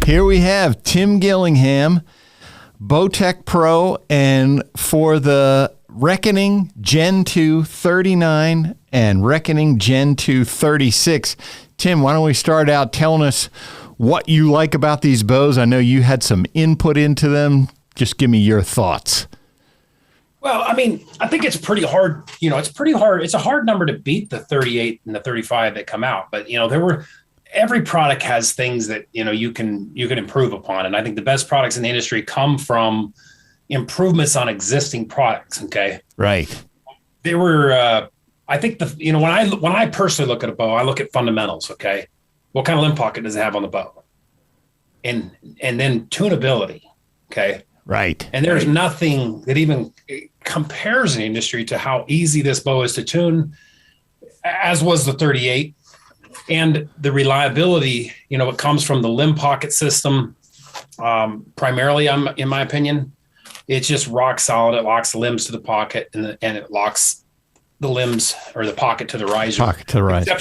Here we have Tim Gillingham, Bowtech Pro, and for the Reckoning Gen 2 39 and Reckoning Gen 2 36. Tim, why don't we start out telling us what you like about these bows? I know you had some input into them. Just give me your thoughts. Well, I mean, I think it's pretty hard. It's pretty hard. It's a hard number to beat the 38 and the 35 that come out. But, every product has things that, you can improve upon. And I think the best products in the industry come from improvements on existing products. Okay. Right. They were, I think when I personally look at a bow, I look at fundamentals. Okay. What kind of limb pocket does it have on the bow? And then tunability. Okay. Right. And there's nothing that even compares in the industry to how easy this bow is to tune, as was the 38. And the reliability, it comes from the limb pocket system. Primarily, in my opinion, it's just rock solid. It locks the limbs to the pocket and it locks the limbs or the pocket to the riser. Pocket to the riser.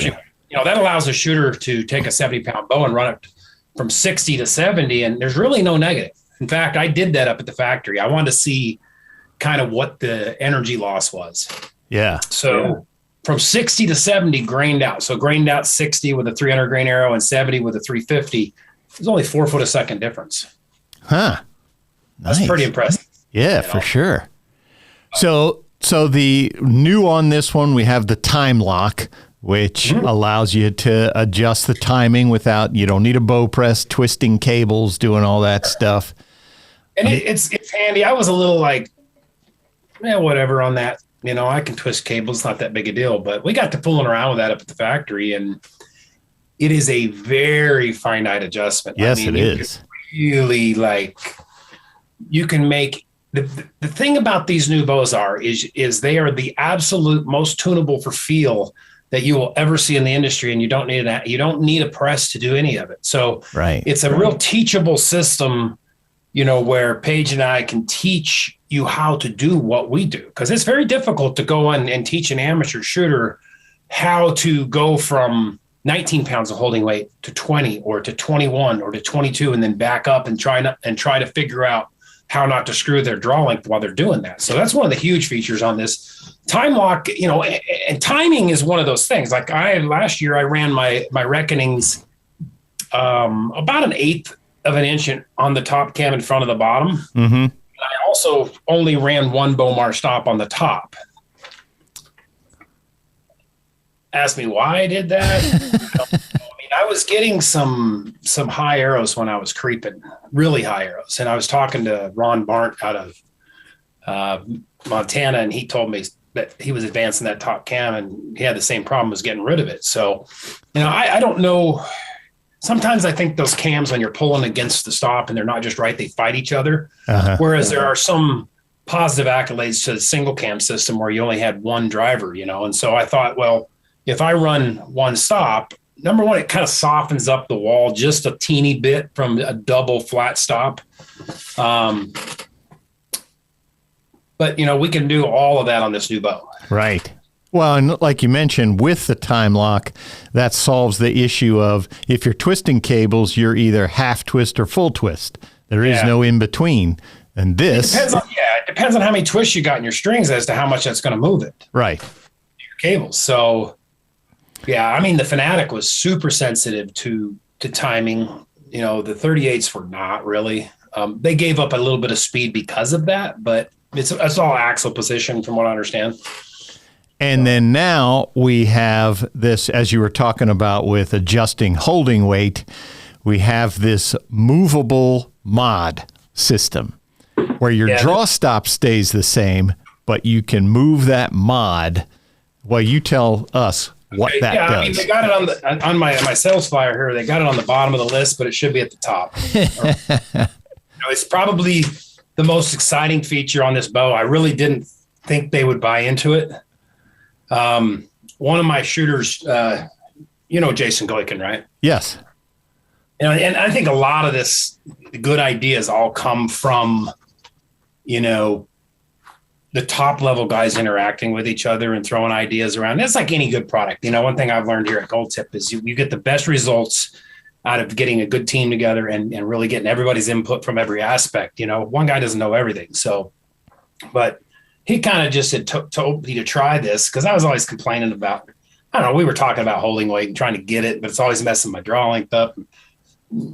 Yeah. That allows a shooter to take a 70-pound bow and run it from 60 to 70. And there's really no negative. In fact, I did that up at the factory. I wanted to see kind of what the energy loss was. Yeah. So from 60 to 70 grained out. So grained out 60 with a 300 grain arrow and 70 with a 350. There's only 4 foot a second difference. Huh. Nice. That's pretty impressive. Yeah, for sure. So the new on this one, we have the time lock, which allows you to adjust the timing without, you don't need a bow press, twisting cables, doing all that stuff. And it's handy. I was a little like, whatever on that. I can twist cables. It's not that big a deal, but we got to fooling around with that up at the factory, and it is a very finite adjustment. Yes, it is. Really, you can make the thing about these new bows is they are the absolute most tunable for feel that you will ever see in the industry, and you don't need a press to do any of it. So It's a real teachable system, where Paige and I can teach you how to do what we do. Because it's very difficult to go on and teach an amateur shooter how to go from 19 pounds of holding weight to 20 or to 21 or to 22 and then back up and try to figure out how not to screw their draw length while they're doing that. So that's one of the huge features on this time lock, and timing is one of those things. Like last year I ran my Reckonings about an eighth of an inch on the top cam in front of the bottom. Mm-hmm. And I also only ran one Bowmar stop on the top. Ask me why I did that. I was getting some high arrows when I was creeping, really high arrows. And I was talking to Ron Barnt out of Montana, and he told me that he was advancing that top cam and he had the same problem, was getting rid of it. So, I don't know. Sometimes I think those cams, when you're pulling against the stop and they're not just right, they fight each other. Uh-huh. Whereas there are some positive accolades to the single cam system where you only had one driver, And so I thought, well, if I run one stop, number one, it kind of softens up the wall just a teeny bit from a double flat stop. But, we can do all of that on this new bow. Right. Well, and like you mentioned, with the time lock, that solves the issue of if you're twisting cables, you're either half twist or full twist. There is no in between. And this... It depends on how many twists you got in your strings as to how much that's going to move it. Right. Your cables. So... Yeah, the Fanatic was super sensitive to timing. The 38s were not really. They gave up a little bit of speed because of that, but it's all axle position from what I understand. And then now we have this, as you were talking about with adjusting holding weight, we have this movable mod system where your draw stop stays the same, but you can move that mod. Well, you tell us what that does. They got it on my sales flyer here. They got it on the bottom of the list, but it should be at the top. It's probably the most exciting feature on this bow. I really didn't think they would buy into it. One of my shooters, Jason Goykin, right? Yes. And I think a lot of this good ideas all come from, the top level guys interacting with each other and throwing ideas around. It's like any good product. One thing I've learned here at Gold Tip is you get the best results out of getting a good team together and really getting everybody's input from every aspect. One guy doesn't know everything. So, but he kind of just had told me to try this because I was always complaining about, I don't know, we were talking about holding weight and trying to get it, but it's always messing my draw length up.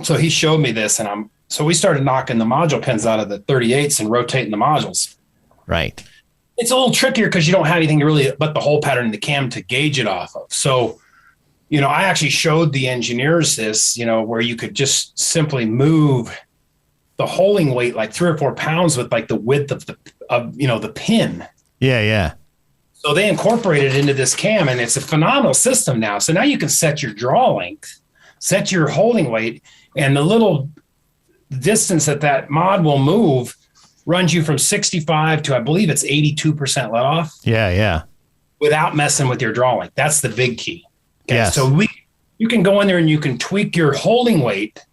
So he showed me this, and so we started knocking the module pins out of the 38s and rotating the modules. Right. It's a little trickier because you don't have anything really but the hole pattern in the cam to gauge it off of. So, I actually showed the engineers this, where you could just simply move the holding weight like 3 or 4 pounds with like the width of the pin. Yeah, yeah. So they incorporated it into this cam, and it's a phenomenal system now. So now you can set your draw length, set your holding weight, and the little distance that mod will move runs you from 65 to, I believe it's 82% let off. Yeah, yeah. Without messing with your draw length. That's the big key. Okay? Yes. So you can go in there and you can tweak your holding weight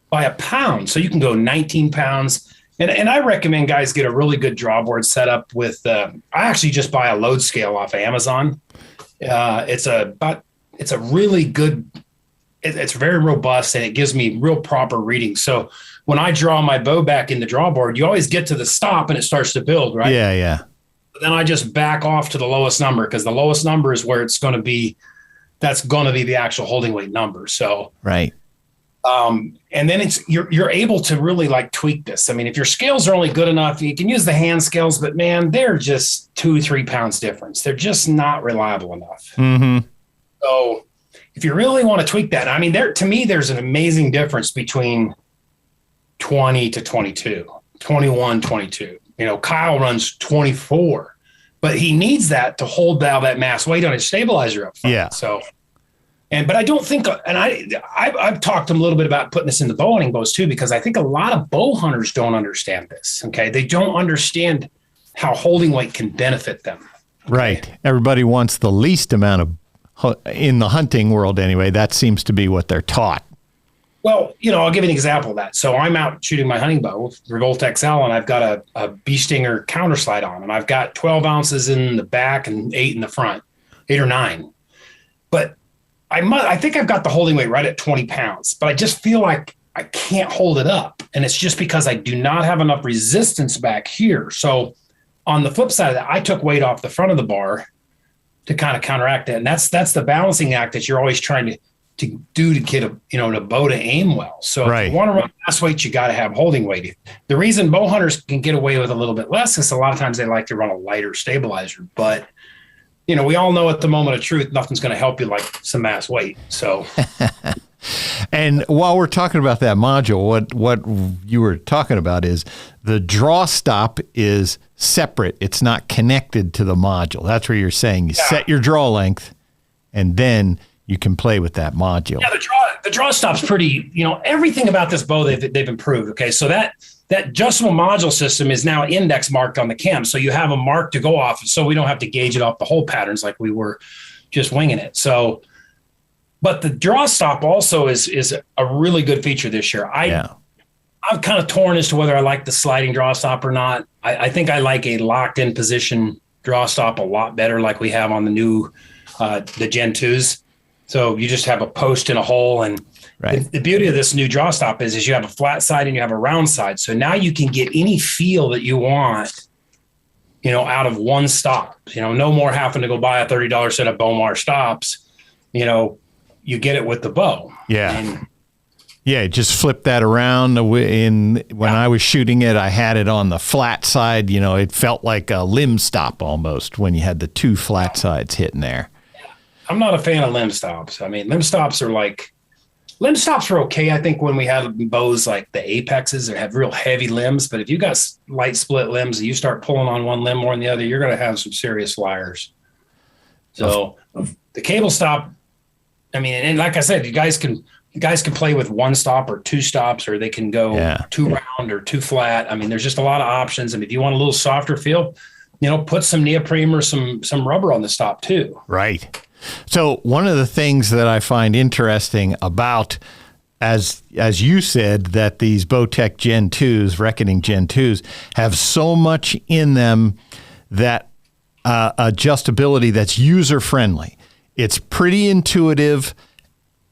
by a pound. So you can go 19 pounds. And I recommend guys get a really good draw board set up with, I actually just buy a load scale off of Amazon. It's a really good, it's very robust, and it gives me real proper readings. So when I draw my bow back in the draw board, you always get to the stop and it starts to build, right? Yeah, yeah. But then I just back off to the lowest number, because the lowest number is where it's going to be, that's going to be the actual holding weight number. So, right. And then you're able to really like tweak this. I mean, if your scales are only good enough, you can use the hand scales, but man, they're just 2-3 pounds difference. They're just not reliable enough. Mm-hmm. So if you really want to tweak that, I mean, to me, there's an amazing difference between 20 to 22, 21, 22. Kyle runs 24, but he needs that to hold that mass weight on his stabilizer up front. Yeah. So, but I don't think, and I've talked to him a little bit about putting this in the bow hunting bows too, because I think a lot of bow hunters don't understand this. Okay. They don't understand how holding weight can benefit them. Okay? Right. Everybody wants the least amount of, in the hunting world anyway, that seems to be what they're taught. Well, I'll give you an example of that. So I'm out shooting my hunting bow, Revolt XL, and I've got a bee stinger counter slide on, and I've got 12 ounces in the back and 8 in the front, 8 or 9. But I think I've got the holding weight right at 20 pounds, but I just feel like I can't hold it up. And it's just because I do not have enough resistance back here. So on the flip side of that, I took weight off the front of the bar to kind of counteract that. And that's the balancing act that you're always trying to do to get a bow to aim well. So right. If you want to run mass weight, you got to have holding weight. The reason bow hunters can get away with a little bit less is a lot of times they like to run a lighter stabilizer, but we all know at the moment of truth, nothing's going to help you like some mass weight. So, and while we're talking about that module, what you were talking about is the draw stop is separate. It's not connected to the module. That's where you're saying you set your draw length, and then you can play with that module. Yeah, the draw stop's pretty, everything about this bow they've improved. Okay. So that adjustable module system is now index marked on the cam. So you have a mark to go off, so we don't have to gauge it off the hole patterns like we were just winging it. So, but the draw stop also is a really good feature this year. I'm kind of torn as to whether I like the sliding draw stop or not. I think I like a locked in position draw stop a lot better, like we have on the new, the Gen 2s. So you just have a post in a hole, and right. The beauty of this new draw stop is you have a flat side and you have a round side. So now you can get any feel that you want, out of one stop. No more having to go buy a $30 set of Bowmar stops. You get it with the bow. Yeah. Just flip that around. When I was shooting it, I had it on the flat side. It felt like a limb stop almost when you had the two flat sides hitting there. I'm not a fan of limb stops. I mean, limb stops are okay. I think when we have bows like the Apexes that have real heavy limbs, but if you got light split limbs and you start pulling on one limb more than the other, you're going to have some serious liars. So the cable stop, I mean, and like I said, you guys can play with one stop or two stops, or they can go two round or two flat. I mean, there's just a lot of options. And if you want a little softer feel, put some neoprene or some rubber on the stop too. Right. So one of the things that I find interesting about, as you said, that these Bowtech Gen 2s, Reckoning Gen 2s, have so much in them that adjustability that's user-friendly. It's pretty intuitive,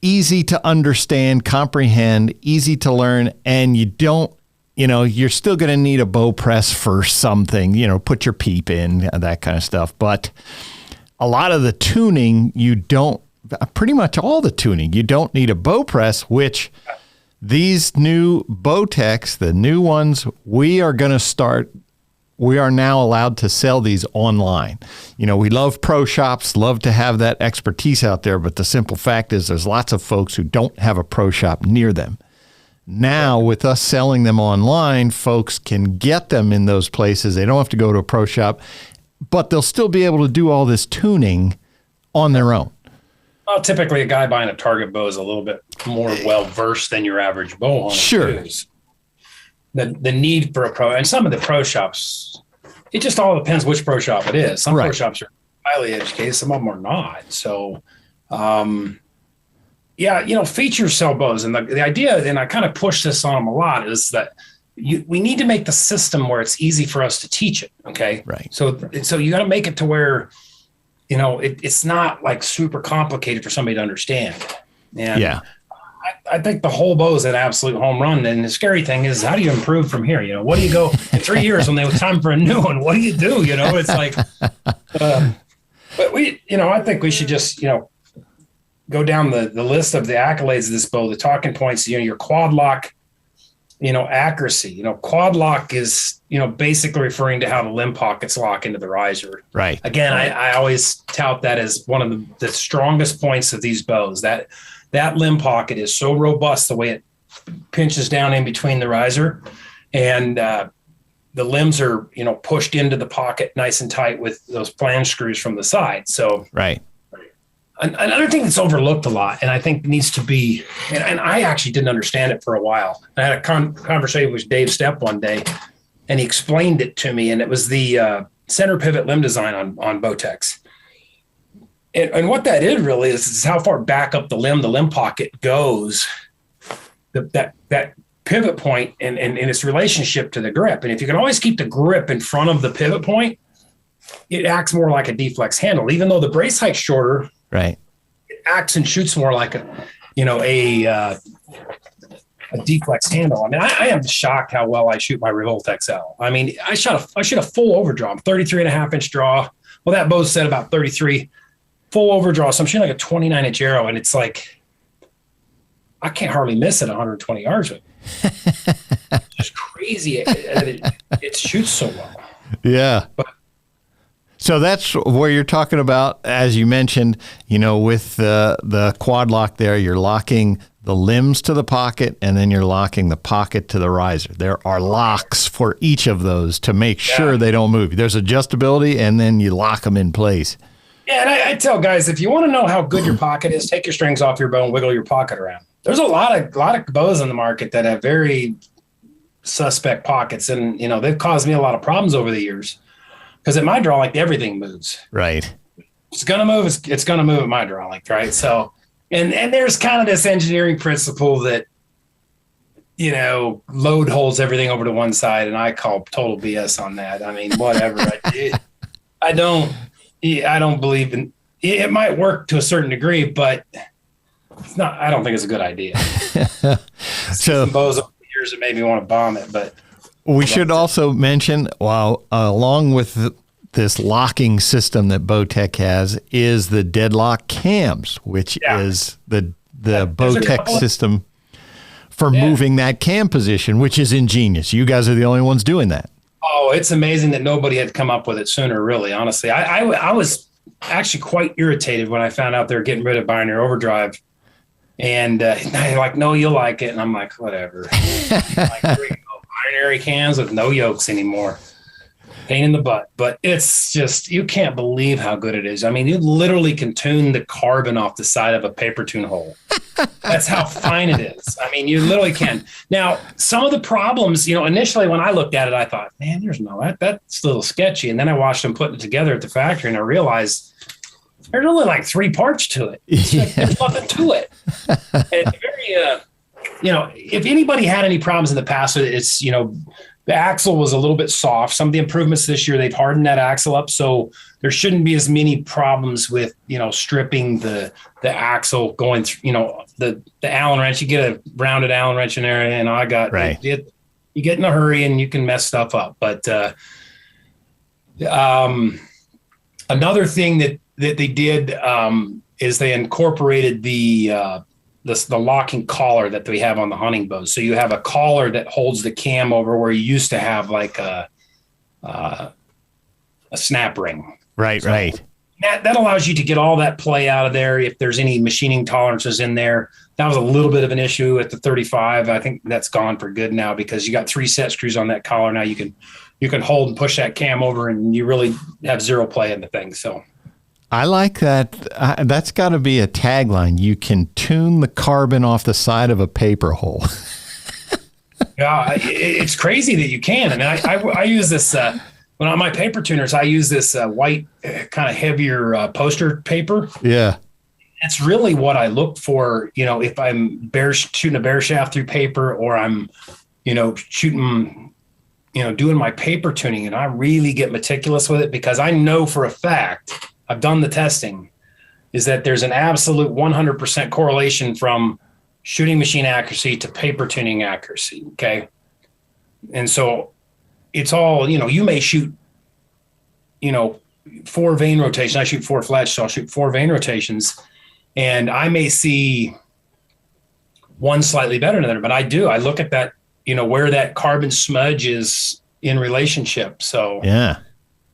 easy to understand, comprehend, easy to learn, and you don't, you're still going to need a bow press for something, put your peep in, that kind of stuff. But a lot of the tuning, pretty much all the tuning, you don't need a bow press, which these new Bowtechs, the new ones, we are now allowed to sell these online. We love pro shops, love to have that expertise out there, but the simple fact is there's lots of folks who don't have a pro shop near them. Now, with us selling them online, folks can get them in those places. They don't have to go to a pro shop, but they'll still be able to do all this tuning on their own. Well, typically a guy buying a target bow is a little bit more well-versed than your average bow hunter. Sure. The need for a pro, and some of the pro shops, it just all depends which pro shop it is. Some pro shops are highly educated, some of them are not. So, feature sell bows. And the idea, and I kind of push this on them a lot, is that we need to make the system where it's easy for us to teach it. Okay. Right. So you got to make it to where, it's not like super complicated for somebody to understand. And I think the whole bow is an absolute home run. And the scary thing is, how do you improve from here? What do you go in 3 years when they have time for a new one? What do you do? It's like, but I think we should just, go down the list of the accolades of this bow, the talking points, your quad lock, accuracy. Quad lock is, basically referring to how the limb pockets lock into the riser. Right. Again, I always tout that as one of the strongest points of these bows. That limb pocket is so robust, the way it pinches down in between the riser, and the limbs are, pushed into the pocket nice and tight with those flange screws from the side. So right. Another thing that's overlooked a lot, and I think needs to be, and I actually didn't understand it for a while. I had a conversation with Dave Stepp one day, and he explained it to me, and it was the center pivot limb design on Bowtechs. And what that is really is how far back up the limb pocket goes, that pivot point and its relationship to the grip. And if you can always keep the grip in front of the pivot point, it acts more like a deflex handle. Even though the brace height's shorter, right, it acts and shoots more like a deflex handle. I mean, I am shocked how well I shoot my Revolt XL. I mean, I shoot a full overdraw. I'm 33.5-inch draw. Well, that bow's set about 33 full overdraw. So I'm shooting like a 29-inch arrow, and it's like, I can't hardly miss it 120 yards with it. It's just crazy. It shoots so well. Yeah. So that's where you're talking about, as you mentioned, with the quad lock there, you're locking the limbs to the pocket, and then you're locking the pocket to the riser. There are locks for each of those to make sure they don't move. There's adjustability, and then you lock them in place. Yeah, and I tell guys, if you want to know how good your pocket is, take your strings off your bow and wiggle your pocket around. There's a lot of bows in the market that have very suspect pockets, and they've caused me a lot of problems over the years. Because at my draw length, everything moves. Right. It's going to move. It's going to move at my draw length, right? So, and there's kind of this engineering principle that, load holds everything over to one side, and I call total BS on that. I mean, whatever. I don't believe in it. It might work to a certain degree, but it's not. I don't think it's a good idea. So some bows over the years that made me want to bomb it, but. We should also mention, along with this locking system that Bowtech has, is the Deadlocked Cams, which is the Bowtech system for moving that cam position, which is ingenious. You guys are the only ones doing that. Oh, it's amazing that nobody had come up with it sooner, really, honestly. I was actually quite irritated when I found out they were getting rid of binary overdrive. And they're like, no, you'll like it. And I'm like, whatever. Here we go. Binary cams with no yokes anymore. Pain in the butt. But it's just, you can't believe how good it is. I mean, you literally can tune the carbon off the side of a paper tune hole. That's how fine it is. I mean, you literally can. Now, some of the problems, initially when I looked at it, I thought, man, that's a little sketchy. And then I watched them putting it together at the factory, and I realized there's only like 3 parts to it. There's nothing to it. And it's very, if anybody had any problems in the past with it, it's, the axle was a little bit soft. Some of the improvements this year, they've hardened that axle up. So there shouldn't be as many problems with, stripping the axle going through, the Allen wrench. You get a rounded Allen wrench in there, and I got right. You get in a hurry and you can mess stuff up. But another thing that they did is they incorporated the locking collar that we have on the hunting bows. So you have a collar that holds the cam over where you used to have like a snap ring. Right, so right. That allows you to get all that play out of there. If there's any machining tolerances in there, that was a little bit of an issue at the 35. I think that's gone for good now because you got 3 set screws on that collar. Now you can hold and push that cam over, and you really have zero play in the thing. So I like that. That's got to be a tagline. You can tune the carbon off the side of a paper hole. Yeah, it's crazy that you can. I mean, I use this when on my paper tuners. I use this white, kind of heavier poster paper. Yeah, it's really what I look for. If I'm shooting a bear shaft through paper, or I'm, shooting, doing my paper tuning, and I really get meticulous with it because I know for a fact, I've done the testing, is that there's an absolute 100% correlation from shooting machine accuracy to paper tuning accuracy. Okay. And so it's all, you may shoot, 4 vane rotations. I shoot 4 fletch, so I'll shoot 4 vane rotations, and I may see one slightly better than the other, but I look at that, where that carbon smudge is in relationship. So yeah.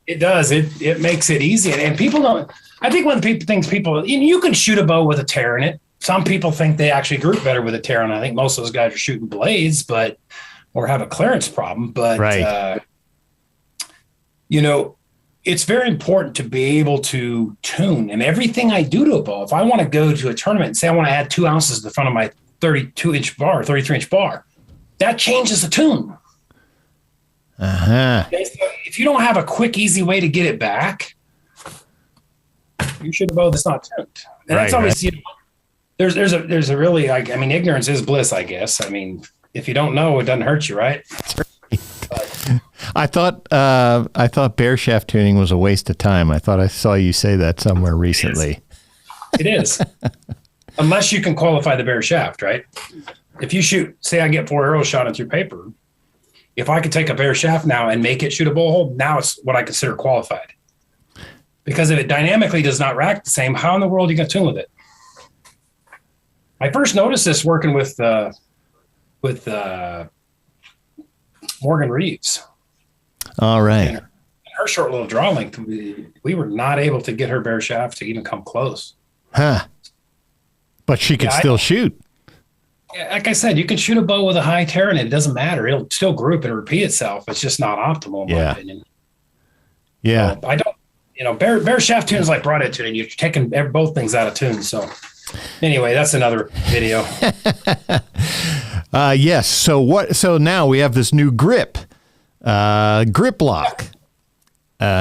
It does. It makes it easy. And people don't, I think one of the things people, you can shoot a bow with a tear in it. Some people think they actually group better with a tear. And I think most of those guys are shooting blades, or have a clearance problem. But, right. It's very important to be able to tune. And everything I do to a bow, if I want to go to a tournament and say I want to add 2 ounces to the front of my 32-inch bar, 33-inch bar, that changes the tune. Uh-huh. If you don't have a quick, easy way to get it back, you should have a bow that's not tuned. And that's always, there's a really, ignorance is bliss, I guess. I mean, if you don't know, it doesn't hurt you, right? I thought bear shaft tuning was a waste of time. I thought I saw you say that somewhere recently. It is. Unless you can qualify the bear shaft, right? If you shoot, say I get 4 arrows shot in through paper, if I could take a bear shaft now and make it shoot a bow hole, now it's what I consider qualified. Because if it dynamically does not rack the same, how in the world are you going to tune with it? I first noticed this working with Morgan Reeves. All right. And her short little draw length, we were not able to get her bear shaft to even come close. Huh. But she could still shoot. Like I said, you can shoot a bow with a high tear in it. It doesn't matter. It'll still group and repeat itself. It's just not optimal, in my opinion. Yeah. So I don't, bear shaft tune is like broadhead tuning. You're taking both things out of tune. So anyway, that's another video. Yes. So now we have this new grip, Griplock.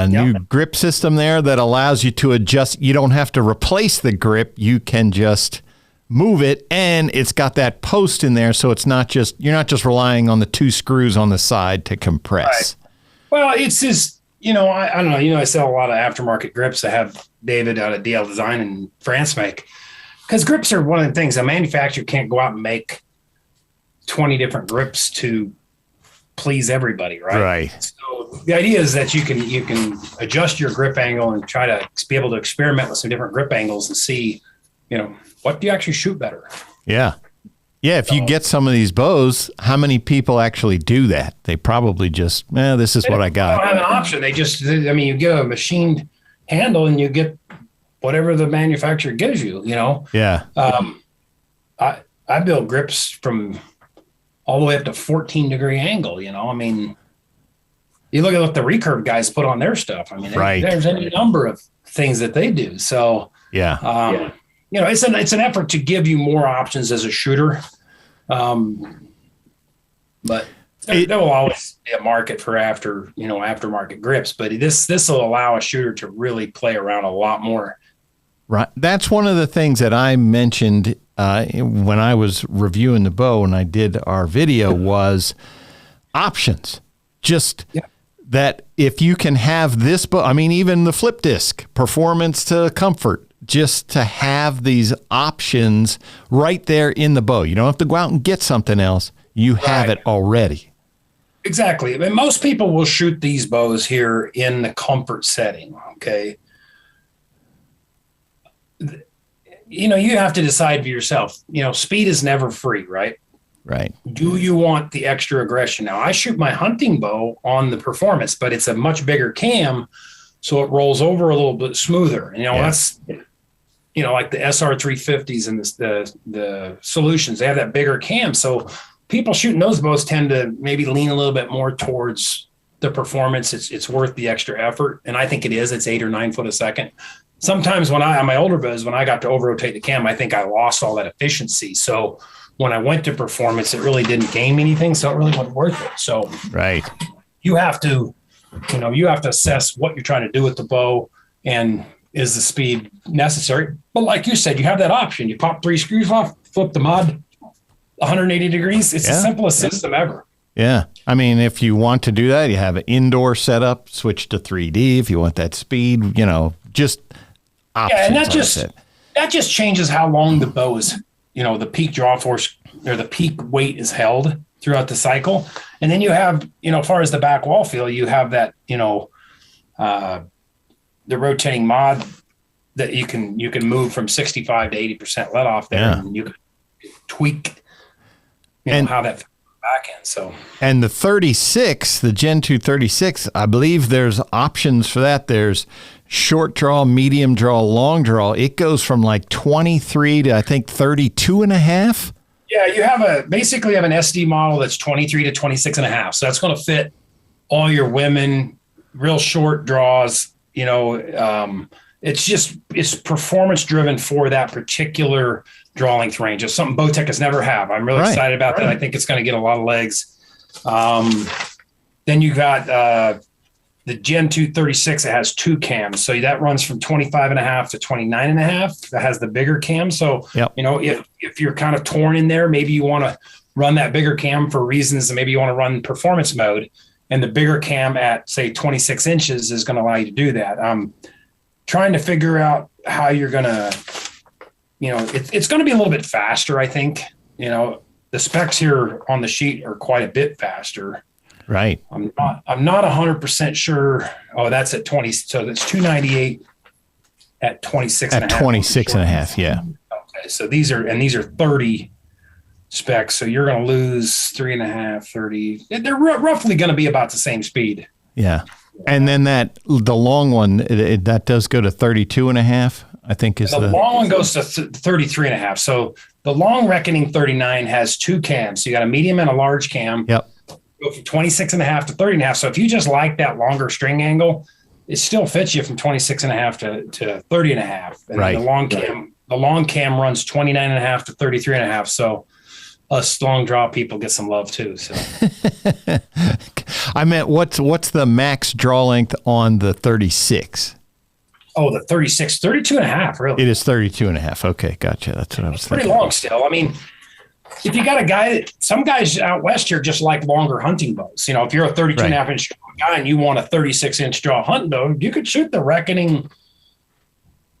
New grip system there that allows you to adjust. You don't have to replace the grip. You can just move it, and it's got that post in there, so it's not just, you're not just relying on the 2 screws on the side to compress. Right. Well, it's just, I don't know, I sell a lot of aftermarket grips that have David out of DL Design in France make, because grips are one of the things a manufacturer can't go out and make 20 different grips to please everybody, right? Right. So the idea is that you can adjust your grip angle and try to be able to experiment with some different grip angles and see, what do you actually shoot better? Yeah. Yeah, if you get some of these bows, how many people actually do that? They probably just, this is what I got. They don't have an option. They just, you get a machined handle and you get whatever the manufacturer gives you, Yeah. I build grips from all the way up to 14-degree angle, you look at what the recurve guys put on their stuff. There's any number of things that they do. So, it's an effort to give you more options as a shooter. But there will always be a market for aftermarket grips, but this will allow a shooter to really play around a lot more. Right. That's one of the things that I mentioned when I was reviewing the bow and I did our video was options. Just that if you can have this bow, I mean, even the flip disc, performance to comfort, just to have these options right there in the bow. You don't have to go out and get something else. You have it already. Exactly. I mean, most people will shoot these bows here in the comfort setting. Okay. You know, you have to decide for yourself, you know, speed is never free, right? Right. Do you want the extra aggression? Now, I shoot my hunting bow on the performance, but it's a much bigger cam, so it rolls over a little bit smoother. You know, that's, you know, like the SR 350s and the Solutions, they have that bigger cam. So people shooting those bows tend to maybe lean a little bit more towards the performance. It's worth the extra effort. And I think it is. It's 8 or 9 foot a second. Sometimes on my older bows, when I got to over-rotate the cam, I think I lost all that efficiency. So when I went to performance, it really didn't gain anything. So it really wasn't worth it. So you have to, you know, you have to assess what you're trying to do with the bow and is the speed necessary. But like you said, you have that option. You pop 3 screws off, flip the mod 180 degrees. It's the simplest system ever. Yeah. I mean, if you want to do that, you have an indoor setup, switch to 3D. If you want that speed, you know, just options. Yeah, and that just changes how long the bow is, you know, the peak draw force or the peak weight is held throughout the cycle. And then you have, you know, as far as the back wall feel, you have that, you know, the rotating mod that you can move from 65 to 80% let off there, and you can tweak, you know, how that back end. So, and the 36, the Gen 2 36, I believe there's options for that. There's short draw, medium draw, long draw. It goes from like 23 to I think 32 and a half. Yeah, you have basically have an SD model that's 23 to 26 and a half. So that's going to fit all your women, real short draws. You know, it's performance driven for that particular draw length range. It's something Bowtech has never have. I'm really excited about that. I think it's going to get a lot of legs. Then you got the Gen 2 36. It has 2 cams. So that runs from 25 and a half to 29 and a half. That has the bigger cam. So, you know, if you're kind of torn in there, maybe you want to run that bigger cam for reasons, and maybe you want to run performance mode. And the bigger cam at, say, 26 inches is going to allow you to do that. I'm trying to figure out how you're going to, you know, it's going to be a little bit faster, I think. You know, the specs here on the sheet are quite a bit faster. Right. I'm not 100% sure. Oh, that's at 20. So that's 298 at 26 and a half. At 26 and a half, yeah. Okay, so these are 30 specs, so you're going to lose 3.5, 30. They're roughly going to be about the same speed. Yeah. And then the long one, that does go to 32 and a half, I think is the long one goes to 33 and a half. So the long Reckoning 39 has 2 cams. So you got a medium and a large cam. Yep. Go from 26 and a half to 30 and a half. So if you just like that longer string angle, it still fits you from 26 and a half to 30 and a half. And the long cam runs 29 and a half to 33 and a half. So us long draw people get some love too. So I meant what's the max draw length on the 36? Oh, the 36, 32 and a half, really. It is 32 and a half. Okay, gotcha. That's what I was thinking. Pretty long still. I mean, if you got a guy, some guys out west here just like longer hunting bows. You know, if you're a 32 and a half inch guy and you want a 36 inch draw hunting bow, you could shoot the Reckoning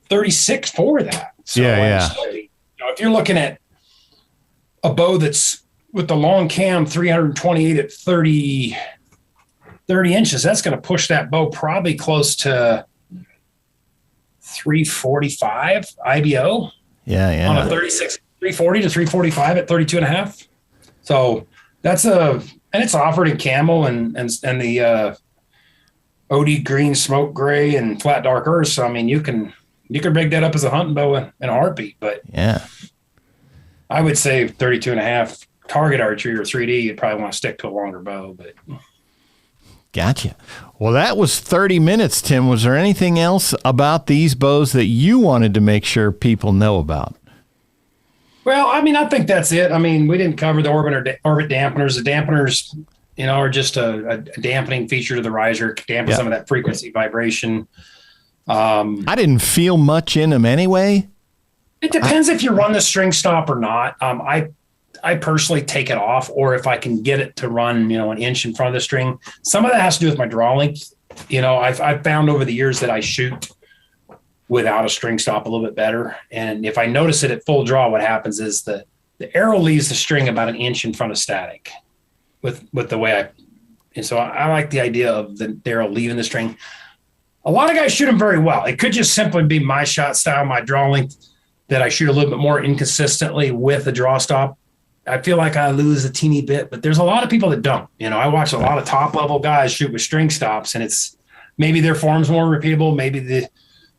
36 for that. So, you know, if you're looking at a bow that's with the long cam 328 at 30 inches, that's going to push that bow probably close to 345 IBO. Yeah. On a 36, 340 to 345 at 32 and a half. So that's and it's offered in camel and the OD green, smoke gray, and flat dark earth. So, I mean, you can rig that up as a hunting bow in a heartbeat, but I would say 32 and a half target archery or 3D, you'd probably want to stick to a longer bow, but. Gotcha. Well, that was 30 minutes, Tim. Was there anything else about these bows that you wanted to make sure people know about? Well, I mean, I think that's it. I mean, we didn't cover the orbit dampeners. The dampeners, you know, are just a dampening feature to the riser, dampen some of that frequency vibration. I didn't feel much in them anyway. It depends if you run the string stop or not. I personally take it off, or if I can get it to run, an inch in front of the string. Some of that has to do with my draw length. I've found over the years that I shoot without a string stop a little bit better. And if I notice it at full draw, what happens is the arrow leaves the string about an inch in front of static with the way and so I like the idea of the arrow leaving the string. A lot of guys shoot them very well. It could just simply be my shot style, my draw length, that I shoot a little bit more inconsistently with a draw stop. I feel like I lose a teeny bit, but there's a lot of people that don't. I watch a lot of top level guys shoot with string stops, and it's maybe their form's more repeatable. Maybe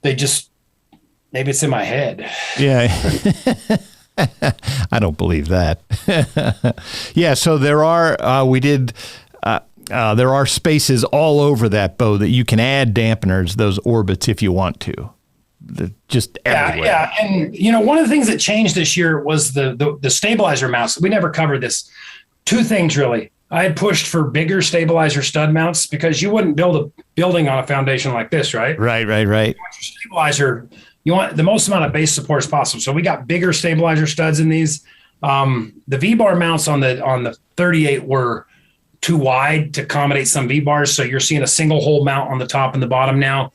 maybe it's in my head. Yeah. I don't believe that. Yeah. So there are spaces all over that bow that you can add dampeners, those orbits, if you want to. Just everywhere. Yeah. And, one of the things that changed this year was the stabilizer mounts. We never covered this. Two things, really. I had pushed for bigger stabilizer stud mounts because you wouldn't build a building on a foundation like this, right? Right. You want your stabilizer, you want the most amount of base support as possible. So we got bigger stabilizer studs in these. The V-bar mounts on the 38 were too wide to accommodate some V-bars. So you're seeing a single hole mount on the top and the bottom now.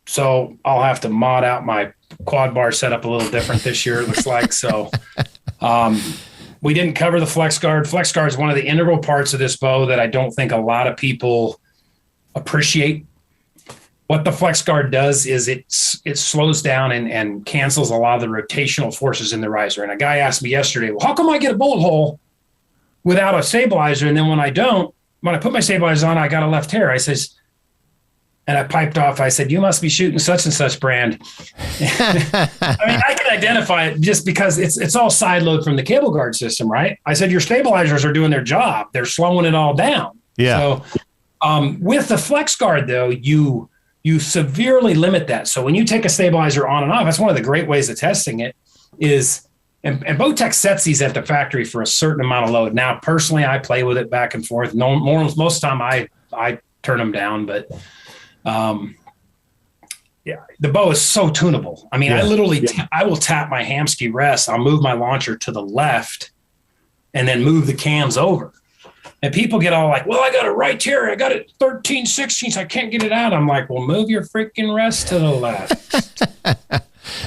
So I'll have to mod out my quad bar setup a little different this year, it looks like. So we didn't cover the flex guard. Flex guard is one of the integral parts of this bow that I don't think a lot of people appreciate. What the flex guard does is it slows down and cancels a lot of the rotational forces in the riser. And a guy asked me yesterday, well, how come I get a bullet hole without a stabilizer? And then when I put my stabilizer on, I got a left hair. And I piped off. I said, you must be shooting such and such brand. I can identify it just because it's all side load from the cable guard system, right? I said, your stabilizers are doing their job. They're slowing it all down. Yeah. So with the flex guard, though, you severely limit that. So when you take a stabilizer on and off, that's one of the great ways of testing it is, and Bowtech sets these at the factory for a certain amount of load. Now, personally, I play with it back and forth. Most of the time I turn them down, but the bow is so tunable. I mean, I literally, I will tap my Hamsky rest. I'll move my launcher to the left and then move the cams over. And people get all like, well, I got it right here. I got it 13/16. I can't get it out. I'm like, well, move your freaking rest to the left.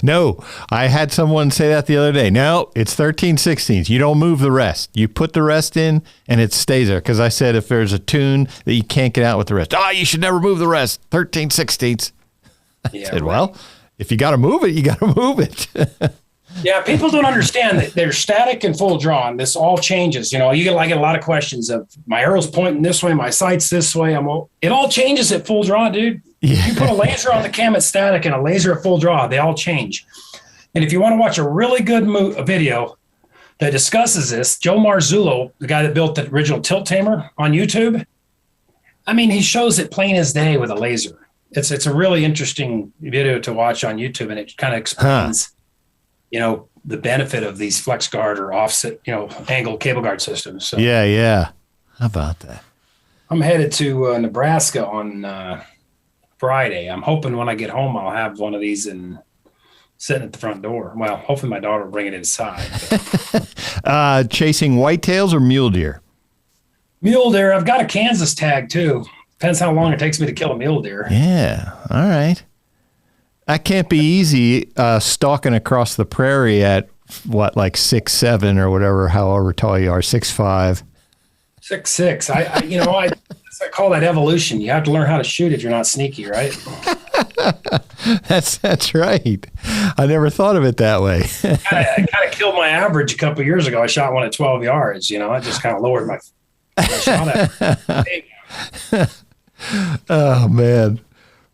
No, I had someone say that the other day. No, it's 13/16. You don't move the rest. You put the rest in and it stays there. Because I said if there's a tune that you can't get out with the rest, you should never move the rest. 13/16. I said, well, if you got to move it, you got to move it. Yeah, people don't understand that they're static and full draw, and this all changes. You get a lot of questions of my arrow's pointing this way, my sight's this way. It all changes at full draw, dude. Yeah. You put a laser on the cam at static and a laser at full draw, they all change. And if you want to watch a really good video that discusses this, Joe Marzullo, the guy that built the original tilt tamer on YouTube, he shows it plain as day with a laser. It's a really interesting video to watch on YouTube, and it kind of explains the benefit of these flex guard or offset, angle cable guard systems. So yeah. How about that? I'm headed to Nebraska on Friday. I'm hoping when I get home, I'll have one of these and sitting at the front door. Well, hopefully my daughter will bring it inside. Chasing whitetails or mule deer? Mule deer. I've got a Kansas tag too. Depends how long it takes me to kill a mule deer. Yeah. All right. That can't be easy stalking across the prairie at like 6'7" or whatever, however tall you are, 6'5". 6'6". I call that evolution. You have to learn how to shoot if you're not sneaky, right? That's right. I never thought of it that way. I kind of killed my average a couple of years ago. I shot one at 12 yards. I just kind of lowered my shot at. Oh man.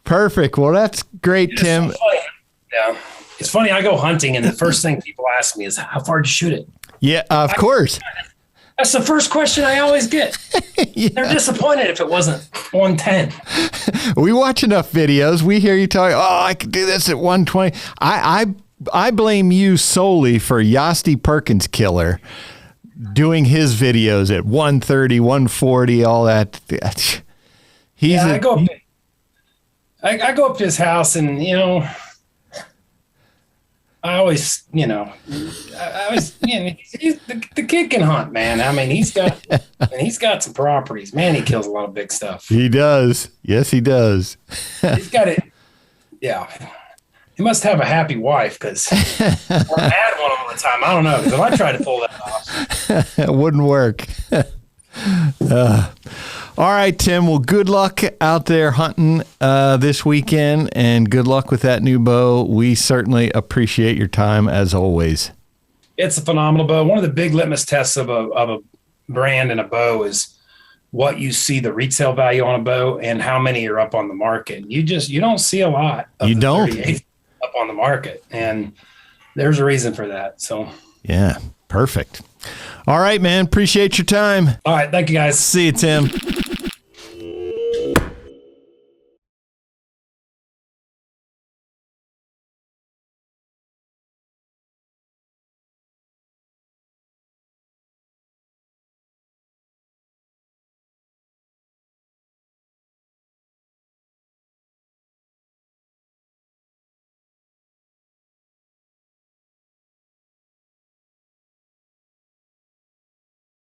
Perfect. Well, that's great, Tim. So yeah. It's funny. I go hunting and the first thing people ask me is, how far did you shoot it? Yeah, of course. That's the first question I always get. Yeah. They're disappointed if it wasn't 110. We watch enough videos. We hear you talk, I could do this at 120. I blame you solely for Yasti Perkins Killer doing his videos at 130, 140, all that. I go up to his house and, I always, I always, the kid can hunt, man. I mean, he's got some properties, man. He kills a lot of big stuff. He does. Yes, he does. He's got it. Yeah. He must have a happy wife because I had one all the time. I don't know. Because if I tried to pull that off, it wouldn't work. All right, Tim. Well, good luck out there hunting this weekend, and good luck with that new bow. We certainly appreciate your time as always. It's a phenomenal bow. One of the big litmus tests of a brand and a bow is what you see the retail value on a bow and how many are up on the market. You don't see a lot of you don't up on the market, and there's a reason for that. So yeah, perfect. All right, man. Appreciate your time. All right. Thank you, guys. See you, Tim.